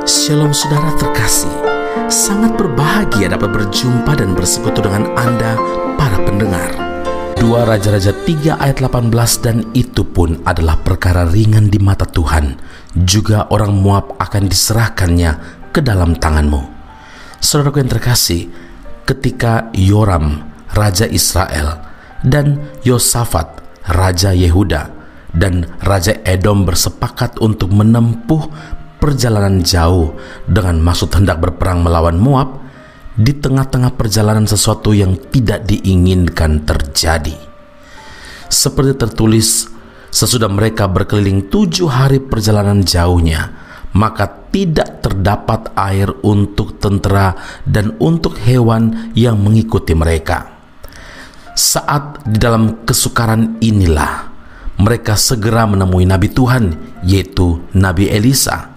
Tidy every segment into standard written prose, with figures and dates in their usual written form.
Shalom saudara terkasih, sangat berbahagia dapat berjumpa dan bersekutu dengan Anda para pendengar. 2 Raja-Raja 3 ayat 18, dan itu pun adalah perkara ringan di mata Tuhan, juga orang Moab akan diserahkannya ke dalam tanganmu. Saudaraku yang terkasih, ketika Yoram, Raja Israel, dan Yosafat, Raja Yehuda, dan Raja Edom bersepakat untuk menempuh perjalanan jauh dengan maksud hendak berperang melawan Moab, di tengah-tengah perjalanan sesuatu yang tidak diinginkan terjadi. Seperti tertulis, sesudah mereka berkeliling 7 hari perjalanan jauhnya, maka tidak terdapat air untuk tentera dan untuk hewan yang mengikuti mereka. Saat di dalam kesukaran inilah mereka segera menemui Nabi Tuhan, yaitu Nabi Elisa.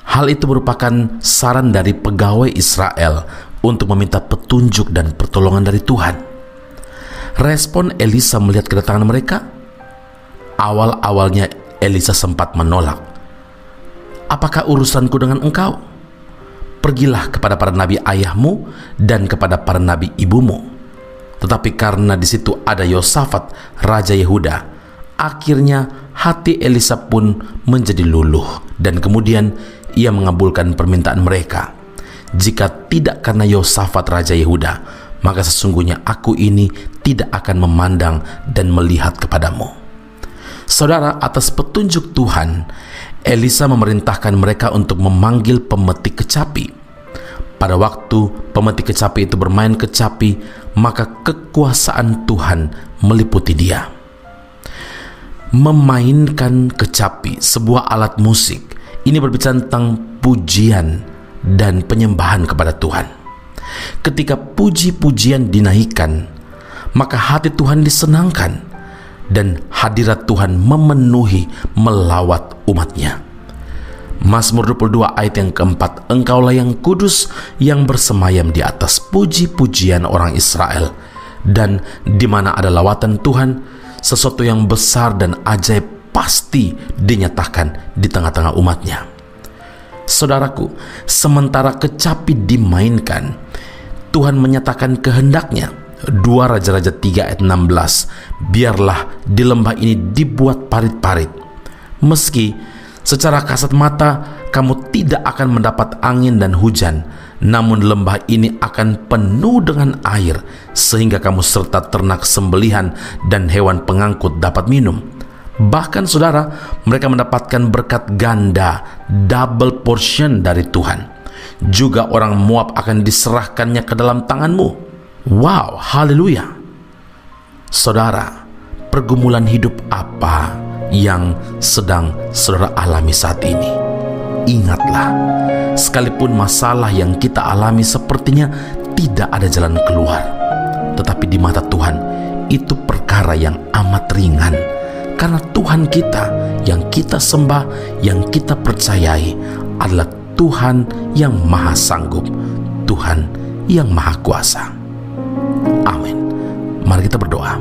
Hal itu merupakan saran dari pegawai Israel untuk meminta petunjuk dan pertolongan dari Tuhan. Respon Elisa melihat kedatangan mereka? Awal-awalnya Elisa sempat menolak. "Apakah urusanku dengan engkau? Pergilah kepada para nabi ayahmu dan kepada para nabi ibumu." Tetapi karena di situ ada Yosafat, Raja Yehuda, akhirnya hati Elisa pun menjadi luluh, dan kemudian ia mengabulkan permintaan mereka. "Jika tidak karena Yosafat Raja Yehuda, maka sesungguhnya aku ini tidak akan memandang dan melihat kepadamu." Saudara, atas petunjuk Tuhan, Elisa memerintahkan mereka untuk memanggil pemetik kecapi. Pada waktu pemetik kecapi itu bermain kecapi, maka kekuasaan Tuhan meliputi dia. Memainkan kecapi, sebuah alat musik, ini berbicara tentang pujian dan penyembahan kepada Tuhan. Ketika puji-pujian dinaikkan, maka hati Tuhan disenangkan dan hadirat Tuhan memenuhi melawat umatnya. Mazmur 22 ayat yang keempat, "Engkaulah yang kudus yang bersemayam di atas puji-pujian orang Israel, dan di mana ada lawatan Tuhan, sesuatu yang besar dan ajaib pasti dinyatakan di tengah-tengah umatnya." Saudaraku, sementara kecapi dimainkan, Tuhan menyatakan kehendaknya. 2 Raja-Raja 3 ayat 16, "Biarlah di lembah ini dibuat parit-parit. Meski secara kasat mata kamu tidak akan mendapat angin dan hujan, namun lembah ini akan penuh dengan air, sehingga kamu serta ternak sembelihan dan hewan pengangkut dapat minum." Bahkan saudara, mereka mendapatkan berkat ganda, double portion dari Tuhan. Juga orang Moab akan diserahkannya ke dalam tanganmu. Wow, haleluya. Saudara, pergumulan hidup apa yang sedang saudara alami saat ini? Ingatlah, sekalipun masalah yang kita alami sepertinya tidak ada jalan keluar, tetapi di mata Tuhan itu perkara yang amat ringan. Karena Tuhan kita yang kita sembah, yang kita percayai adalah Tuhan yang maha sanggup, Tuhan yang maha kuasa. Amin. Mari kita berdoa.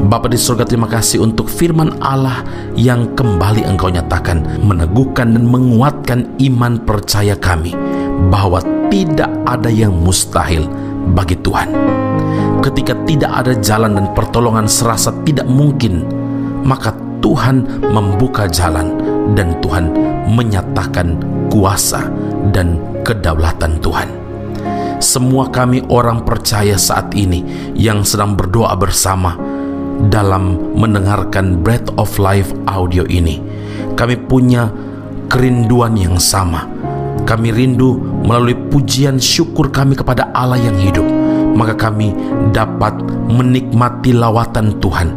Bapa di surga, terima kasih untuk firman Allah yang kembali Engkau nyatakan, meneguhkan dan menguatkan iman percaya kami bahwa tidak ada yang mustahil bagi Tuhan. Ketika tidak ada jalan dan pertolongan serasa tidak mungkin, maka Tuhan membuka jalan dan Tuhan menyatakan kuasa dan kedaulatan Tuhan. Semua kami orang percaya saat ini yang sedang berdoa bersama dalam mendengarkan Breath of Life audio ini, kami punya kerinduan yang sama. Kami rindu melalui pujian syukur kami kepada Allah yang hidup, maka kami dapat menikmati lawatan Tuhan,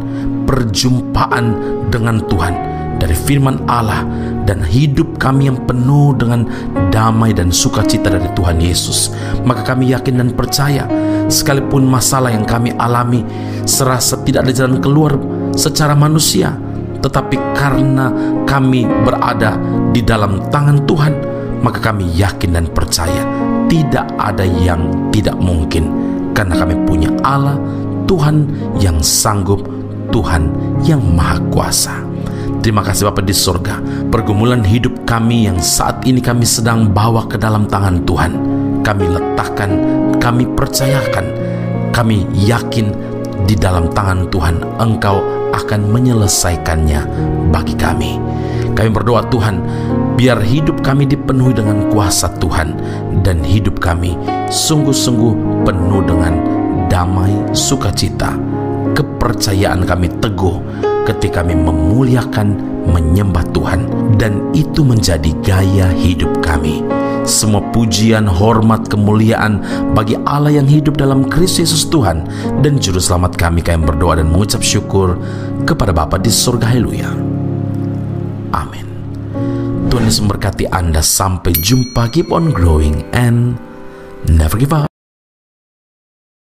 perjumpaan dengan Tuhan dari firman Allah, dan hidup kami yang penuh dengan damai dan sukacita dari Tuhan Yesus. Maka kami yakin dan percaya, sekalipun masalah yang kami alami serasa tidak ada jalan keluar secara manusia, tetapi karena kami berada di dalam tangan Tuhan, maka kami yakin dan percaya tidak ada yang tidak mungkin, karena kami punya Allah, Tuhan yang sanggup, Tuhan yang maha kuasa. Terima kasih Bapa di surga. Pergumulan hidup kami yang saat ini kami sedang bawa ke dalam tangan Tuhan, kami letakkan, kami percayakan, kami yakin di dalam tangan Tuhan Engkau akan menyelesaikannya bagi kami. Kami berdoa Tuhan, biar hidup kami dipenuhi dengan kuasa Tuhan, dan hidup kami sungguh-sungguh penuh dengan damai, sukacita. Kepercayaan kami teguh ketika kami memuliakan, menyembah Tuhan, dan itu menjadi gaya hidup kami. Semua pujian, hormat, kemuliaan bagi Allah yang hidup dalam Kristus Yesus Tuhan dan Juru Selamat kami. Kami berdoa dan mengucap syukur kepada Bapa di surga. Haleluya. Amin. Tuhan Yesus memberkati Anda. Sampai jumpa. Keep on growing and never give up.